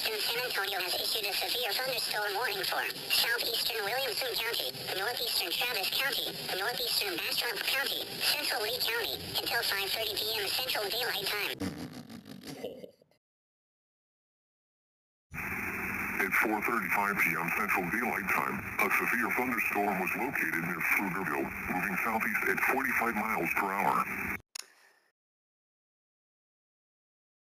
Southeastern San Antonio has issued a severe thunderstorm warning for southeastern Williamson County, northeastern Travis County, northeastern Bastrop County, central Lee County, until 5:30 p.m. Central Daylight Time. At 4:35 p.m. Central Daylight Time, a severe thunderstorm was located near Pflugerville, moving southeast at 45 miles per hour.